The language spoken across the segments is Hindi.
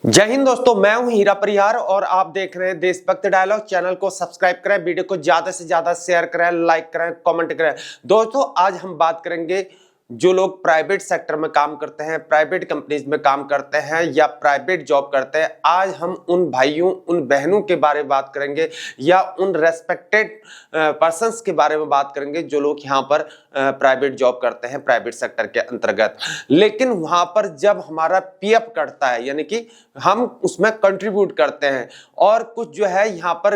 जय हिंद दोस्तों, मैं हूं हीरा परिहार और आप देख रहे हैं देशभक्त डायलॉग। चैनल को सब्सक्राइब करें, वीडियो को ज्यादा से ज्यादा शेयर करें, लाइक करें, कमेंट करें। दोस्तों आज हम बात करेंगे जो लोग प्राइवेट सेक्टर में काम करते हैं, प्राइवेट कंपनीज में काम करते हैं या प्राइवेट जॉब करते हैं। आज हम उन भाइयों उन बहनों के बारे में बात करेंगे या उन रेस्पेक्टेड पर्संस के बारे में बात करेंगे जो लोग यहाँ पर प्राइवेट जॉब करते हैं प्राइवेट सेक्टर के अंतर्गत। लेकिन वहां पर जब हमारा पीएफ कटता है यानी कि हम उसमें कंट्रीब्यूट करते हैं और कुछ जो है यहाँ पर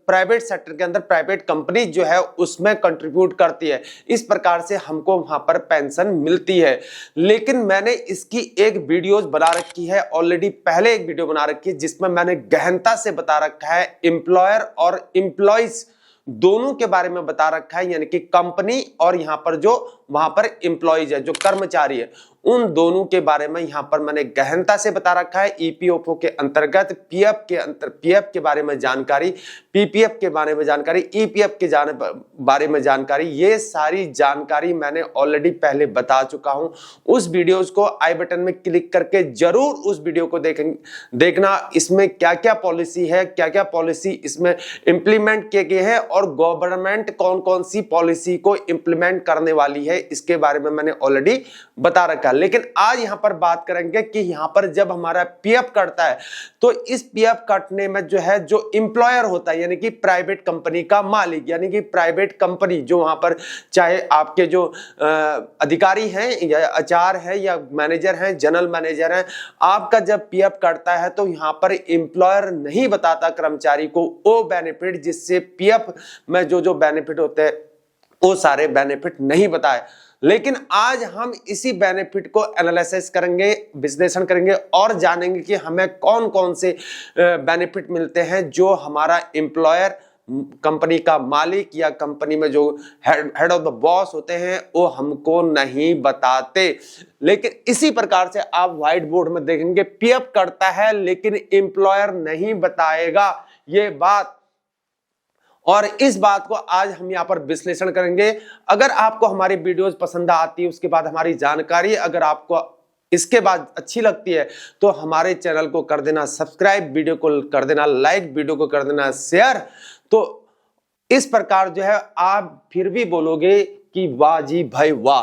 प्राइवेट सेक्टर के अंदर प्राइवेट कंपनी जो है उसमें कंट्रीब्यूट करती है, इस प्रकार से हमको वहां पर पेंशन मिलती है। लेकिन मैंने इसकी एक वीडियोस बना रखी है ऑलरेडी, पहले एक वीडियो बना रखी है जिसमें मैंने गहनता से बता रखा है एम्प्लॉयर और एम्प्लॉइज दोनों के बारे में बता रखा है, यानी कि कंपनी और यहां पर जो वहां पर एम्प्लॉइज है, जो कर्मचारी है, उन दोनों के बारे में यहां पर मैंने गहनता से बता रखा है। ईपीएफओ के अंतर्गत पीएफ के बारे में जानकारी, पीपीएफ के बारे में जानकारी, ईपीएफ के बारे में जानकारी, ये सारी जानकारी मैंने ऑलरेडी पहले बता चुका हूं। उस वीडियोस को आई बटन में क्लिक करके जरूर उस वीडियो को देखना। इसमें क्या क्या पॉलिसी है, क्या क्या पॉलिसी इसमें इंप्लीमेंट किए गए हैं और गवर्नमेंट कौन कौन सी पॉलिसी को इंप्लीमेंट करने वाली है, इसके बारे में मैंने ऑलरेडी बता रखा। लेकिन आज यहां पर बात करेंगे कि यहां पर जब हमारा पीएफ कटता है तो इस पीएफ कटने में जो है जो एम्प्लॉयर होता है यानी कि प्राइवेट कंपनी का मालिक, यानी कि प्राइवेट कंपनी जो वहां पर चाहे आपके जो अधिकारी हैं या एचआर है या मैनेजर हैं, जनरल मैनेजर हैं, आपका जब पीएफ कटता है तो यहां पर एम्प्लॉयर नहीं बताता कर्मचारी को वो बेनिफिट जिससे पीएफ में जो बेनिफिट होते हैं वो सारे बेनिफिट नहीं बताए। लेकिन आज हम इसी बेनिफिट को एनालिसिस करेंगे, विश्लेषण करेंगे और जानेंगे कि हमें कौन कौन से बेनिफिट मिलते हैं जो हमारा एम्प्लॉयर, कंपनी का मालिक या कंपनी में जो हेड ऑफ द बॉस होते हैं वो हमको नहीं बताते। लेकिन इसी प्रकार से आप व्हाइट बोर्ड में देखेंगे पीएफ कटता है लेकिन एम्प्लॉयर नहीं बताएगा ये बात, और इस बात को आज हम यहां पर विश्लेषण करेंगे। अगर आपको हमारी वीडियोस पसंद आती है, उसके बाद हमारी जानकारी अगर आपको इसके बाद अच्छी लगती है तो हमारे चैनल को कर देना सब्सक्राइब, वीडियो को कर देना लाइक, वीडियो को कर देना शेयर। तो इस प्रकार जो है आप फिर भी बोलोगे कि वाह जी भाई वाह।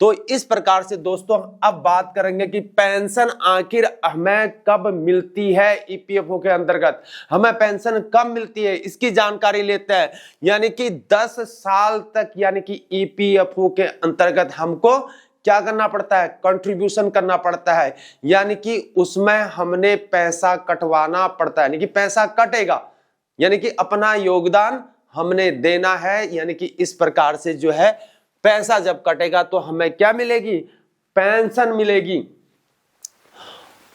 तो इस प्रकार से दोस्तों अब बात करेंगे कि पेंशन आखिर हमें कब मिलती है। ईपीएफओ के अंतर्गत हमें पेंशन कब मिलती है इसकी जानकारी लेते हैं। यानी कि 10 साल तक यानी कि ईपीएफओ के अंतर्गत हमको क्या करना पड़ता है, कंट्रीब्यूशन करना पड़ता है, यानी कि उसमें हमने पैसा कटवाना पड़ता है, यानी कि पैसा कटेगा, यानी कि अपना योगदान हमने देना है। यानी कि इस प्रकार से जो है पैसा जब कटेगा तो हमें क्या मिलेगी, पेंशन मिलेगी।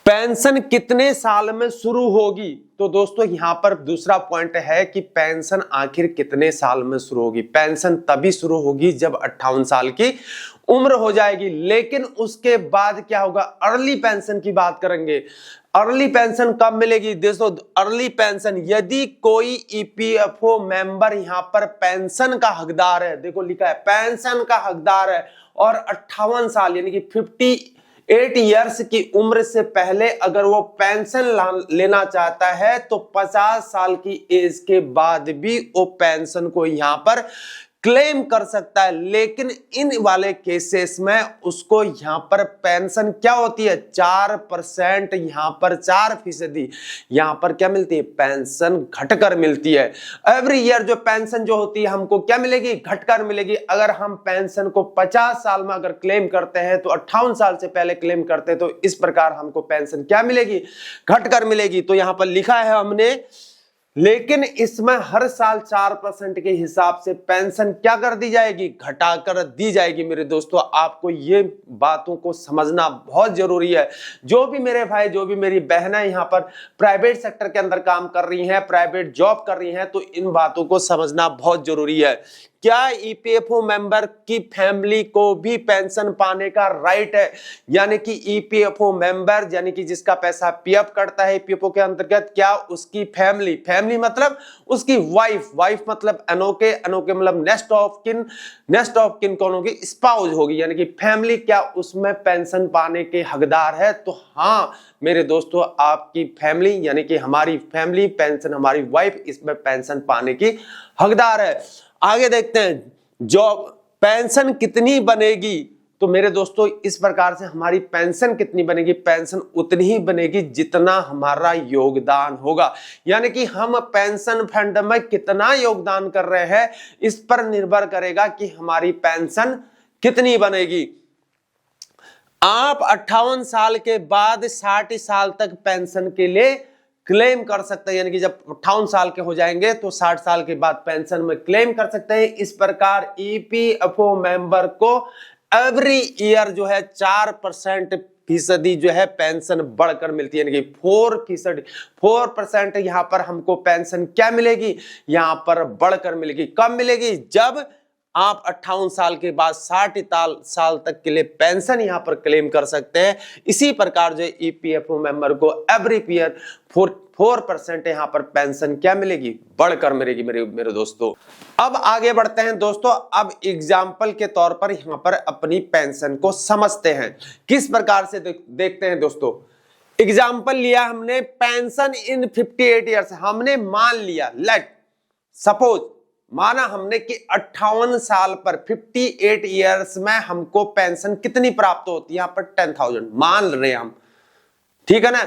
पेंशन कितने साल में शुरू होगी, तो दोस्तों यहां पर दूसरा पॉइंट है कि पेंशन आखिर कितने साल में शुरू होगी। पेंशन तभी शुरू होगी जब 58 साल की उम्र हो जाएगी। लेकिन उसके बाद क्या होगा, अर्ली पेंशन की बात करेंगे। अर्ली पेंशन कब मिलेगी दोस्तों, अर्ली पेंशन यदि कोई ईपीएफओ मेंबर यहां पर पेंशन का हकदार है, देखो लिखा है पेंशन का हकदार है और 58 साल यानी कि 58 ईयर्स की उम्र से पहले अगर वो पेंशन लेना चाहता है तो 50 साल की एज के बाद भी वो पेंशन को यहां पर क्लेम कर सकता है। लेकिन इन वाले केसेस में उसको यहां पर पेंशन क्या होती है, 4%, यहां पर 4% यहां पर क्या मिलती है, पेंशन घटकर मिलती है। एवरी ईयर जो पेंशन जो होती है हमको क्या मिलेगी, घटकर मिलेगी। अगर हम पेंशन को 50 साल में अगर क्लेम करते हैं तो 58 साल से पहले क्लेम करते हैं तो इस प्रकार हमको पेंशन क्या मिलेगी, घटकर मिलेगी। तो यहां पर लिखा है हमने, लेकिन इसमें हर साल 4% के हिसाब से पेंशन क्या कर दी जाएगी, घटाकर दी जाएगी। मेरे दोस्तों आपको ये बातों को समझना बहुत जरूरी है। जो भी मेरे भाई, जो भी मेरी बहनें यहाँ पर प्राइवेट सेक्टर के अंदर काम कर रही हैं, प्राइवेट जॉब कर रही हैं, तो इन बातों को समझना बहुत जरूरी है। क्या ईपीएफओ मेंबर की फैमिली को भी पेंशन पाने का राइट है? यानी कि ईपीएफओ मेंबर यानी कि जिसका पैसा पीएफ कटता है ईपीएफओ के अंतर्गत, क्या उसकी फैमिली मतलब उसकी वाइफ मतलब अनोखे मतलब नेक्स्ट ऑफ किन कौन होगी? स्पाउस होगी, यानी कि फैमिली क्या उसमें पेंशन पाने के हकदार है? तो हाँ मेरे दोस्तों, आपकी फैमिली यानी कि हमारी फैमिली पेंशन, हमारी वाइफ इसमें पेंशन पाने की हकदार है। आगे देखते हैं, जॉब पेंशन कितनी बनेगी? तो मेरे दोस्तों इस प्रकार से हमारी पेंशन कितनी बनेगी? पेंशन उतनी ही बनेगी जितना हमारा योगदान होगा, यानी कि हम पेंशन फंड में कितना योगदान कर रहे हैं इस पर निर्भर करेगा कि हमारी पेंशन कितनी बनेगी। आप 58 साल के बाद 60 साल तक पेंशन के लिए क्लेम कर सकते हैं, यानी कि जब 58 साल के हो जाएंगे तो 60 साल के बाद पेंशन में क्लेम कर सकते हैं। इस प्रकार ईपीएफओ मेंबर को एवरी ईयर जो है 4% फीसदी जो है पेंशन बढ़कर मिलती है, यानी कि 4% यहां पर हमको पेंशन क्या मिलेगी? यहां पर बढ़कर मिलेगी। कब मिलेगी? जब आप 58 साल के बाद 60 साल तक के लिए पेंशन यहां पर क्लेम कर सकते हैं। इसी प्रकार जो ईपीएफओ मेंबर को एवरी ईयर 4% यहां पर पेंशन क्या मिलेगी? बढ़कर मिलेगी मेरे दोस्तों। अब आगे बढ़ते हैं दोस्तों, अब एग्जाम्पल के तौर पर यहां पर अपनी पेंशन को समझते हैं। किस प्रकार से देखते हैं दोस्तों। एग्जाम्पल लिया हमने पेंशन इन 58 ईयर्स, हमने मान लिया सपोज माना हमने कि 58 साल पर 58 ईयर्स में हमको पेंशन कितनी प्राप्त होती है? यहां पर 10,000 मान रहे हैं हम, ठीक है ना।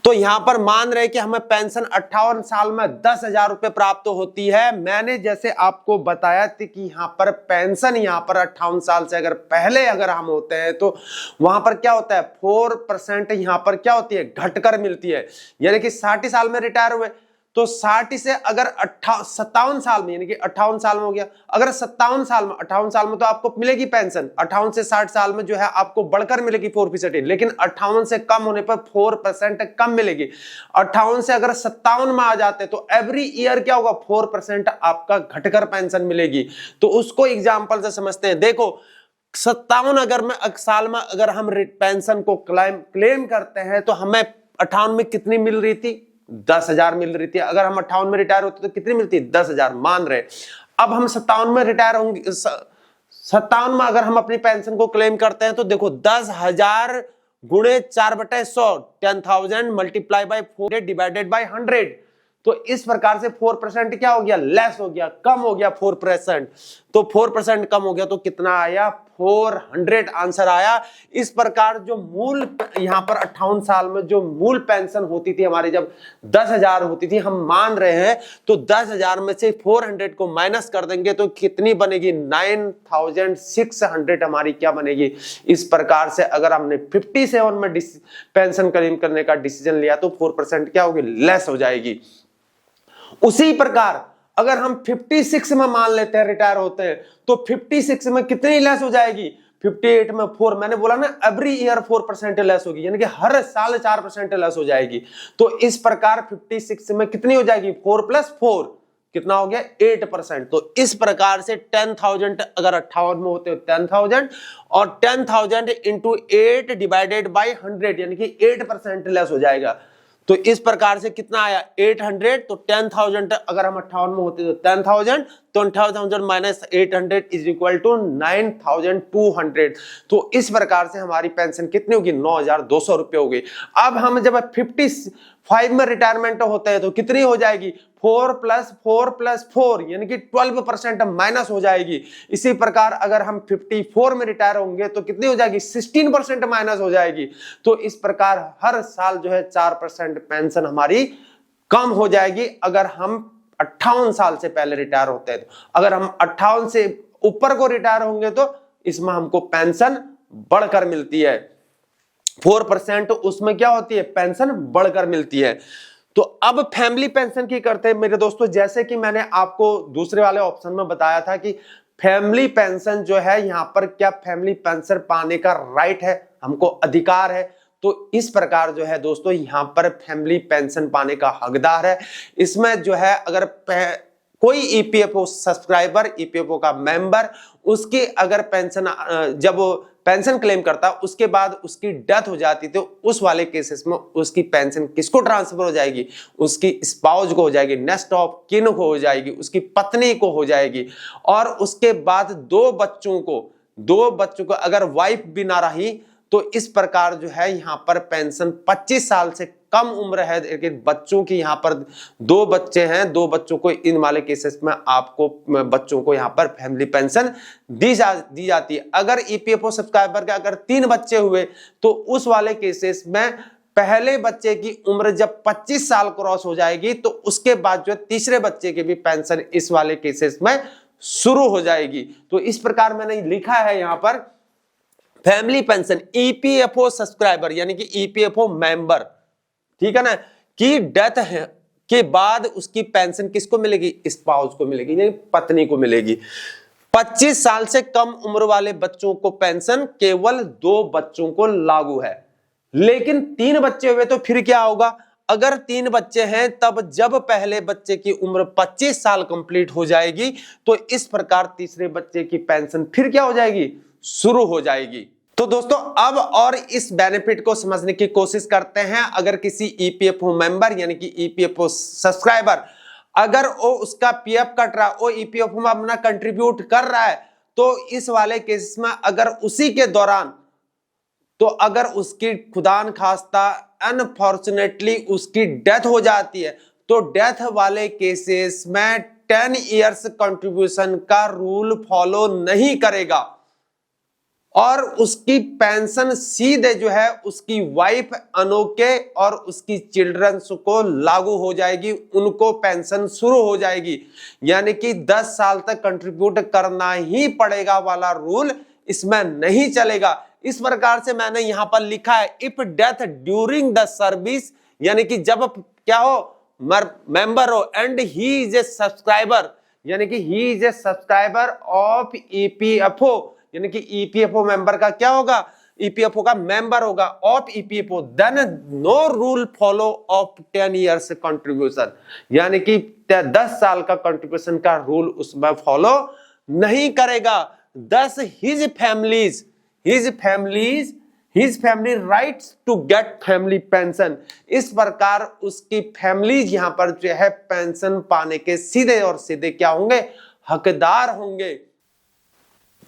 तो यहां पर मान रहे कि हमें पेंशन 58 साल में 10,000 रुपए प्राप्त होती है। मैंने जैसे आपको बताया थी कि यहां पर पेंशन यहां पर 58 साल से अगर पहले अगर हम होते हैं तो वहां पर क्या होता है? 4% यहां पर क्या होती है? घटकर मिलती है, यानी कि 60 साल में रिटायर हुए तो 60 से अगर 57 साल में, यानी कि 58 साल में हो गया, अगर 57 साल में 58 साल में तो आपको मिलेगी पेंशन, 58 से 60 साल में जो है आपको बढ़कर मिलेगी 4%, लेकिन 58 से कम होने पर 4% कम मिलेगी। 58 से अगर 57 में आ जाते तो एवरी ईयर क्या होगा? 4% आपका घटकर पेंशन मिलेगी। तो उसको एग्जाम्पल से समझते हैं। देखो 57 अगर साल में अगर हम पेंशन को क्लेम करते हैं तो हमें 58 में कितनी मिल रही थी? 10,000 मिल रही थी। अगर हम 58 में रिटायर होते तो कितनी मिलती? 10,000 मान रहे। अब हम 57 में रिटायर होंगे, 57 में अगर हम अपनी पेंशन को क्लेम करते हैं तो देखो 10,000 गुणे 4/100, 10,000 मल्टीप्लाई बाय 4 डिवाइडेड बाय 100। तो इस प्रकार से 4% क्या हो गया? लेस हो गया, कम हो गया 4%। तो 4% कम हो गया तो कितना आया? 400 आंसर आया। इस प्रकार जो मूल यहां पर 58 साल में जो मूल पेंशन होती थी हमारी, जब 10,000 होती थी, हम मान रहे हैं तो 10,000 में से 400 को माइनस कर देंगे तो कितनी बनेगी? 9,600 हमारी क्या बनेगी? इस प्रकार से अगर हमने 57 में पेंशन क्लेम करने का डिसीजन लिया तो 4% क्या होगी? लेस हो जाएगी। उसी प्रकार अगर हम 56 में मान लेते हैं रिटायर होते हैं तो 56 में कितनी लेस हो जाएगी? 58 में 4, मैंने बोला ना एवरी ईयर 4% लेस होगी, यानी कि हर साल 4% लेस हो जाएगी। तो इस प्रकार 56 में कितनी हो जाएगी? 4 + 4 कितना हो गया? 8%। तो इस प्रकार से 10,000 अगर 58 में होते हो 10,000 और 10,000 इंटू 8 डिवाइडेड बाई 100, यानी कि 8% लेस हो जाएगा। तो इस प्रकार से कितना आया? 800। तो 10,000 अगर हम 58 में होते तो 10,000, तो 10,000 माइनस 800 इज इक्वल टू 9,200। तो इस प्रकार से हमारी पेंशन कितनी होगी? 9,200 रुपए होगी। अब हम जब 55 में रिटायरमेंट होते हैं तो कितनी हो जाएगी? 4 + 4 + 4, यानी कि 12% माइनस हो जाएगी। इसी प्रकार अगर हम 54 में रिटायर होंगे तो कितनी हो जाएगी? 16% माइनस हो जाएगी। तो इस प्रकार हर साल जो है 4% पेंशन हमारी कम हो जाएगी अगर हम 58 साल से पहले रिटायर होते हैं। अगर हम 58 से ऊपर को रिटायर होंगे तो इसमें हमको पेंशन बढ़कर मिलती है। 4% उसमें क्या होती है? पेंशन बढ़कर मिलती है। तो अब फैमिली पेंशन की करते हैं मेरे दोस्तों। जैसे कि मैंने आपको दूसरे वाले ऑप्शन में बताया था कि फैमिली पेंशन जो है यहां पर क्या फैमिली पेंशन पाने का राइट है, हमको अधिकार है। तो इस प्रकार जो है दोस्तों यहां पर फैमिली पेंशन पाने का हकदार है। इसमें जो है अगर कोई ईपीएफओ सब्सक्राइबर, ईपीएफओ का मेंबर, उसकी अगर पेंशन जब वो पेंशन क्लेम करता उसके बाद उसकी डेथ हो जाती तो उस वाले केसेस में उसकी पेंशन किसको ट्रांसफर हो जाएगी? उसकी स्पाउस को हो जाएगी, नेक्स्ट ऑफ किन को हो जाएगी, उसकी पत्नी को हो जाएगी। और उसके बाद दो बच्चों को अगर वाइफ भी ना रही तो इस प्रकार जो है यहाँ पर पेंशन 25 साल से कम उम्र है लेकिन बच्चों की यहाँ पर 2 बच्चे हैं, 2 बच्चों को, इन वाले केसेस में आपको बच्चों को यहाँ पर फैमिली पेंशन दी जाती है। अगर ईपीएफओ सब्सक्राइबर के अगर 3 बच्चे हुए तो उस वाले केसेस में पहले बच्चे की उम्र जब 25 साल क्रॉस हो जाएगी तो उसके बाद जो तीसरे बच्चे की भी पेंशन इस वाले केसेस में शुरू हो जाएगी। तो इस प्रकार मैंने लिखा है यहाँ पर फैमिली पेंशन ईपीएफओ सब्सक्राइबर यानी कि ईपीएफओ मेंबर, ठीक है ना, की डेथ है के बाद उसकी पेंशन किसको मिलेगी? स्पाउस को मिलेगी यानी पत्नी को मिलेगी। 25 साल से कम उम्र वाले बच्चों को पेंशन केवल 2 बच्चों को लागू है, लेकिन 3 बच्चे हुए तो फिर क्या होगा? अगर 3 बच्चे हैं तब जब पहले बच्चे की उम्र 25 साल कंप्लीट हो जाएगी तो इस प्रकार तीसरे बच्चे की पेंशन फिर क्या हो जाएगी? शुरू हो जाएगी। तो दोस्तों अब और इस बेनिफिट को समझने की कोशिश करते हैं। अगर किसी ईपीएफओ मेंबर यानी कि ईपीएफओ सब्सक्राइबर अगर वो उसका पीएफ कट रहा है, वो ईपीएफओ में अपना कंट्रीब्यूट कर रहा है तो इस वाले केस में अगर उसी के दौरान तो अगर उसकी खुदा न खास्ता अनफॉर्चुनेटली उसकी डेथ हो जाती है तो डेथ वाले केसेस में 10 इयर्स कंट्रीब्यूशन का रूल फॉलो नहीं करेगा और उसकी पेंशन सीधे जो है उसकी वाइफ अनोखे और उसकी चिल्ड्रंस को लागू हो जाएगी, उनको पेंशन शुरू हो जाएगी। यानी कि 10 साल तक कंट्रीब्यूट करना ही पड़ेगा वाला रूल इसमें नहीं चलेगा। इस प्रकार से मैंने यहां पर लिखा है if death during the service यानी कि जब क्या हो मेंबर हो and he is a subscriber यानी कि he is a subscriber of EPFO यानी कि ईपीएफओ मेंबर का क्या होगा? ईपीएफओ का मेंबर होगा of EPFO, then no rule follow of 10 years contribution यानी कि 10 साल का कंट्रीब्यूशन का रूल उसमें फॉलो नहीं करेगा। Thus his family rights to get family pension, इस प्रकार उसकी फैमिलीज यहां पर जो है पेंशन पाने के सीधे और सीधे क्या होंगे? हकदार होंगे।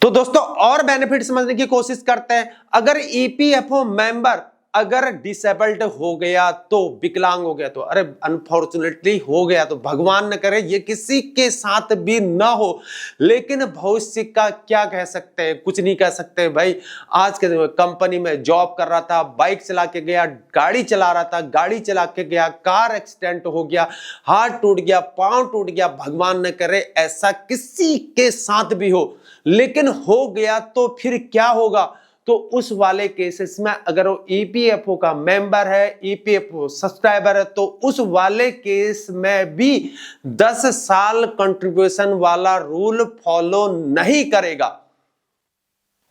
तो दोस्तों और बेनिफिट समझने की कोशिश करते हैं। अगर ईपीएफओ मेंबर अगर डिसेबल्ड हो गया तो, विकलांग हो गया तो, अरे अनफॉर्चुनेटली हो गया तो, भगवान न करे ये किसी के साथ भी ना हो, लेकिन भविष्य का क्या कह सकते हैं? कुछ नहीं कह सकते भाई। आज के दिन में कंपनी में जॉब कर रहा था, बाइक चला के गया, गाड़ी चला रहा था, गाड़ी चला के गया, कार एक्सीडेंट हो गया, हाथ टूट गया, पांव टूट गया, भगवान न करे ऐसा किसी के साथ भी हो, लेकिन हो गया तो फिर क्या होगा? तो उस वाले केसेस में अगर वो ईपीएफओ का मेंबर है, ईपीएफओ सब्सक्राइबर है, तो उस वाले केस में भी 10 साल कंट्रीब्यूशन वाला रूल फॉलो नहीं करेगा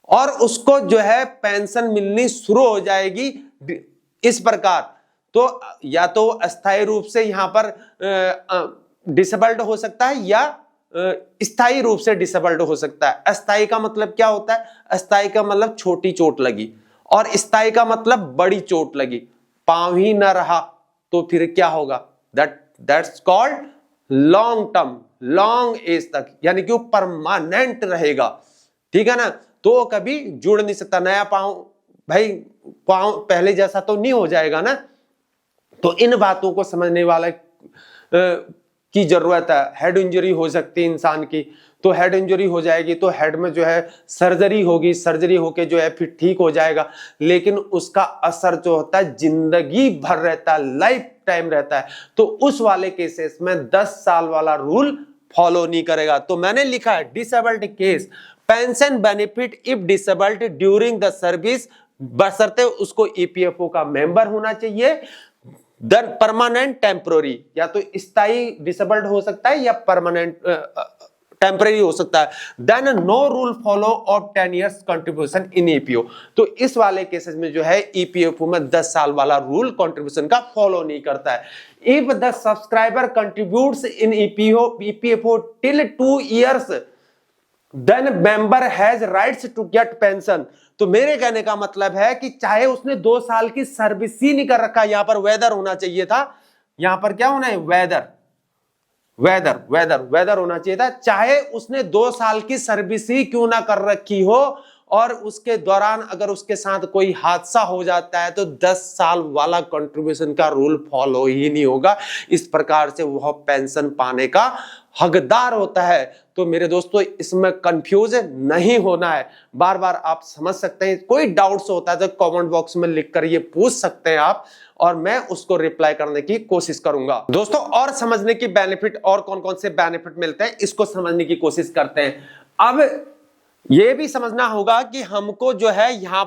और उसको जो है पेंशन मिलनी शुरू हो जाएगी। इस प्रकार तो या तो अस्थायी रूप से यहां पर डिसेबल्ड हो सकता है या स्थायी रूप से डिसेबल्ड हो सकता है। अस्थायी का मतलब क्या होता है? अस्थायी का मतलब छोटी चोट लगी और स्थायी का मतलब बड़ी चोट लगी, पांव ही ना रहा तो फिर क्या होगा? That's called long term, long age तक, यानी कि वो परमानेंट रहेगा, ठीक है ना। तो कभी जुड़ नहीं सकता, नया पांव भाई, पांव पहले जैसा तो नहीं हो जाएगा ना। तो इन बातों को समझने वाला की जरूरत है। हेड इंजरी हो सकती है इंसान की, तो हेड इंजरी हो जाएगी तो हेड में जो है सर्जरी होगी, सर्जरी होके जो है फिर ठीक हो जाएगा, लेकिन उसका असर जो होता है जिंदगी भर रहता है, लाइफ टाइम रहता है। तो उस वाले केसेस में 10 साल वाला रूल फॉलो नहीं करेगा। तो मैंने लिखा है disabled case pension benefit if disabled during the service, बशर्ते उसको ईपीएफओ का मेंबर होना चाहिए, देन परमानेंट टेम्पोररी, या तो स्थायी डिसेबल्ड हो सकता है या परमानेंट टेम्परेरी हो सकता है। Then no rule follow of 10 years contribution in EPO. तो इस वाले केसेस में जो है ईपीएफओ में 10 साल वाला रूल कंट्रीब्यूशन का फॉलो नहीं करता है। If the subscriber contributes in EPFO till 2 years then member has rights to get pension. तो मेरे कहने का मतलब है कि चाहे उसने 2 साल की सर्विस ही नहीं कर रखा, यहां पर वेदर होना चाहिए था, यहां पर क्या होना है, वेदर होना चाहिए था। चाहे उसने 2 साल की सर्विस ही क्यों ना कर रखी हो और उसके दौरान अगर उसके साथ कोई हादसा हो जाता है तो 10 साल वाला कंट्रीब्यूशन का रूल फॉलो ही नहीं होगा। इस प्रकार से वह पेंशन पाने का हकदार होता है। तो मेरे दोस्तों इसमें कंफ्यूज नहीं होना है, बार बार आप समझ सकते हैं। कोई डाउट्स होता है तो कमेंट बॉक्स में लिखकर ये पूछ सकते हैं आप, और मैं उसको रिप्लाई करने की कोशिश करूंगा। दोस्तों और समझने की बेनिफिट, और कौन कौन से बेनिफिट मिलते हैं इसको समझने की कोशिश करते हैं। अब ये भी समझना होगा कि हमको जो है यहां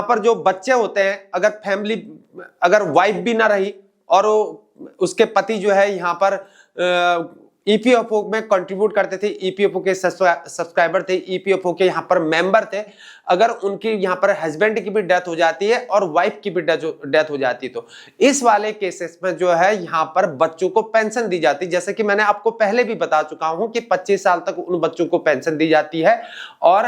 पर जो बच्चे होते हैं, अगर फैमिली, अगर वाइफ भी ना रही और उसके पति जो है यहां पर ईपीएफओ में कंट्रीब्यूट करते थे, ईपीएफओ के सब्सक्राइबर थे, ईपीएफओ के यहां पर मेंबर थे, अगर उनकी यहां पर हस्बैंड की भी डेथ हो जाती है और वाइफ की भी डेथ हो जाती है, तो इस वाले केसेस में जो है यहां पर बच्चों को पेंशन दी जाती है। जैसे कि मैंने आपको पहले भी बता चुका हूं कि 25 साल तक उन बच्चों को पेंशन दी जाती है, और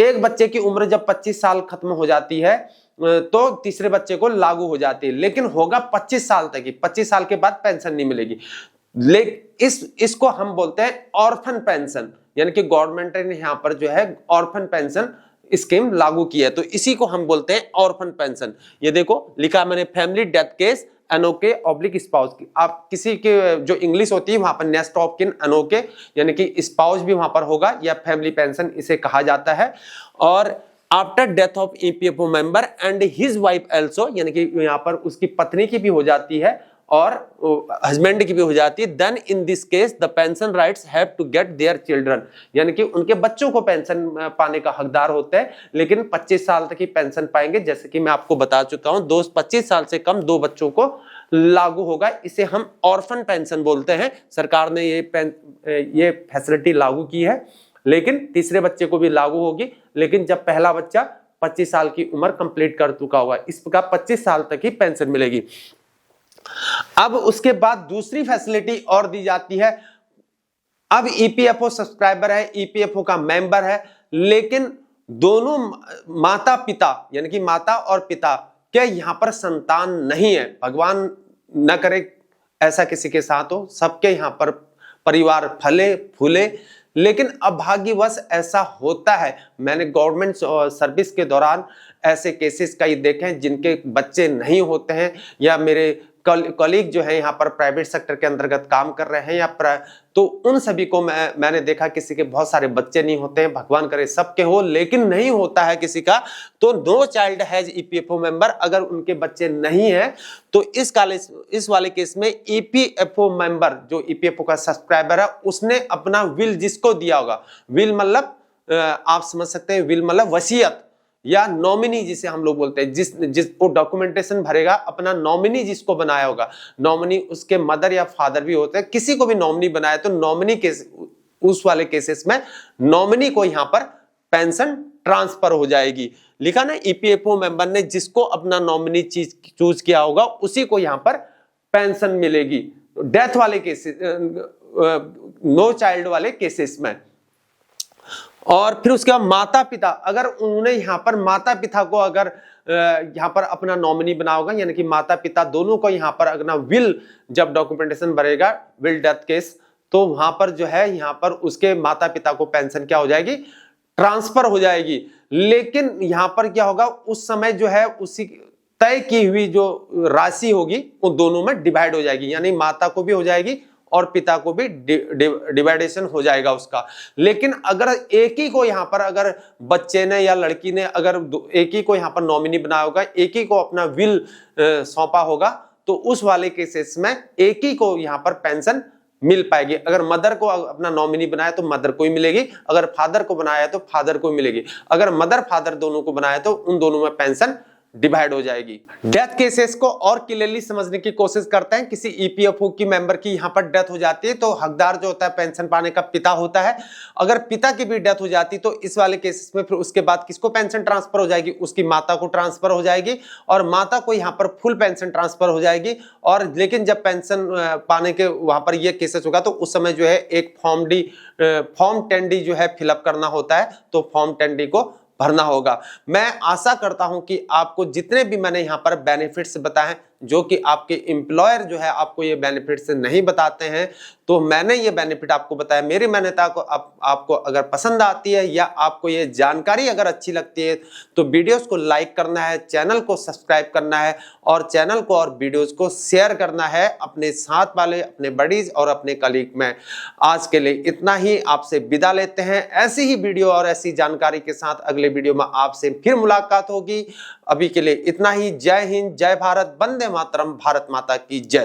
एक बच्चे की उम्र जब 25 साल खत्म हो जाती है तो तीसरे बच्चे को लागू हो जाती है, लेकिन होगा 25 साल तक ही, 25 साल के बाद पेंशन नहीं मिलेगी। इसको हम बोलते हैं ऑर्फन पेंशन, यानी कि गवर्नमेंट ने यहां पर जो है ऑर्फन पेंशन स्कीम लागू की है, तो इसी को हम बोलते हैं ऑर्फन पेंशन। ये देखो लिखा मैंने, family death case NOK oblique spouse की। आप किसी के जो इंग्लिश होती है वहां पर नेस्ट ऑफ किन एनओके, यानी कि स्पाउस भी वहां पर होगा, या फैमिली पेंशन इसे कहा जाता है। और after death of EPFO member and his wife also, यानी कि यहाँ पर उसकी पत्नी की भी हो जाती है और हस्बैंड की भी हो जाती है, then in this case the pension rights have to get their children, यानी कि उनके बच्चों को पेंशन पाने का हकदार होते हैं, लेकिन 25 साल तक ही पेंशन पाएंगे। जैसे कि मैं आपको बता चुका हूं, 25 साल से कम 2 बच्चों को लागू होगा, इसे हम ऑर्फन पेंशन बोलते हैं। सरकार ने ये फैसिलिटी लागू की है, लेकिन तीसरे बच्चे को भी लागू होगी, लेकिन जब पहला बच्चा 25 साल की उम्र कंप्लीट कर चुका होगा। इस प्रकार 25 साल तक ही पेंशन मिलेगी। अब उसके बाद दूसरी फैसिलिटी और दी जाती है। अब ईपीएफओ सब्सक्राइबर है, ईपीएफओ का मेंबर है, लेकिन दोनों माता पिता, यानी कि माता और पिता के यहां पर संतान नहीं है, भगवान न करे ऐसा किसी के साथ हो, सबके यहां पर परिवार फले फूले, लेकिन अभाग्यवश ऐसा होता है। मैंने गवर्नमेंट सर्विस के दौरान ऐसे केसेस कई देखे हैं जिनके बच्चे नहीं होते हैं, या मेरे कलीग जो है यहाँ पर प्राइवेट सेक्टर के अंतर्गत काम कर रहे हैं, या तो उन सभी को मैंने देखा किसी के बहुत सारे बच्चे नहीं होते हैं, भगवान करे सबके हो, लेकिन नहीं होता है किसी का, तो no child has EPFO member, अगर उनके बच्चे नहीं है तो इस वाले केस में ईपीएफओ मेंबर, जो ईपीएफओ का सब्सक्राइबर है, उसने अपना विल जिसको दिया होगा, विल मतलब आप समझ सकते हैं, विल मतलब वसीयत या नॉमिनी जिसे हम लोग बोलते हैं, जिसको डॉक्यूमेंटेशन भरेगा, अपना नॉमिनी जिसको बनाया होगा, नॉमिनी उसके मदर या फादर भी होते हैं, किसी को भी नॉमिनी बनाया, तो नॉमिनी केस, उस वाले केसेस में नॉमिनी को यहां पर पेंशन ट्रांसफर हो जाएगी। लिखा ना, ईपीएफओ मेंबर ने जिसको अपना नॉमिनी चूज किया होगा उसी को यहां पर पेंशन मिलेगी। डेथ वाले केसेस, नो चाइल्ड वाले केसेस में। और फिर उसके बाद माता पिता, अगर उन्होंने यहाँ पर माता पिता को अगर यहाँ पर अपना नॉमिनी बना होगा, यानी कि माता पिता दोनों को यहाँ पर अपना विल, जब डॉक्यूमेंटेशन भरेगा विल डेथ केस, तो वहां पर जो है यहाँ पर उसके माता पिता को पेंशन क्या हो जाएगी, ट्रांसफर हो जाएगी। लेकिन यहाँ पर क्या होगा, उस समय जो है उसी तय की हुई जो राशि होगी उन दोनों में डिवाइड हो जाएगी, यानी माता को भी हो जाएगी और पिता को भी डिवाइडेशन हो जाएगा उसका। लेकिन अगर एक ही को यहाँ पर, अगर बच्चे ने या लड़की ने अगर एक ही को यहाँ पर नॉमिनी बनाया होगा, एक ही को अपना विल सौंपा होगा, तो उस वाले केसेस में एक ही को यहाँ पर पेंशन मिल पाएगी। अगर मदर को अपना नॉमिनी बनाया तो मदर को ही मिलेगी, अगर फादर को बनाया तो फादर को मिलेगी, अगर मदर फादर दोनों को बनाया तो उन दोनों में पेंशन डिवाइड हो जाएगी। डेथ केसेस को और क्लियरली समझने की कोशिश करते हैं। किसी ईपीएफओ की मेंबर की यहां पर डेथ हो जाती है तो हकदार जो होता है पेंशन पाने का पिता होता है। अगर पिता की भी डेथ हो जाती तो इस वाले केसेस में फिर उसके बाद किसको पेंशन ट्रांसफर हो जाएगी, उसकी माता को ट्रांसफर हो जाएगी और माता को यहां पर फुल पेंशन ट्रांसफर हो जाएगी। और लेकिन जब पेंशन पाने के वहां पर यह केसेस होगा तो उस समय जो है एक फॉर्म 10D जो है फिलअप करना होता है, तो फॉर्म 10D को भरना होगा। मैं आशा करता हूं कि आपको जितने भी मैंने यहां पर बेनिफिट्स बताए, जो कि आपके एम्प्लॉयर जो है आपको ये बेनिफिट्स नहीं बताते हैं, तो मैंने ये बेनिफिट आपको बताया। मेरी मान्यता को आपको अगर पसंद आती है या आपको ये जानकारी अगर अच्छी लगती है तो वीडियोस को लाइक करना है, चैनल को सब्सक्राइब करना है और चैनल को और वीडियोस को शेयर करना है अपने साथ वाले, अपने बडीज और अपने कलीग में। आज के लिए इतना ही, आपसे विदा लेते हैं। ऐसी ही वीडियो और ऐसी जानकारी के साथ अगले वीडियो में आपसे फिर मुलाकात होगी। अभी के लिए इतना ही। जय हिंद, जय भारत, वंदे मातरम, भारत माता की जय।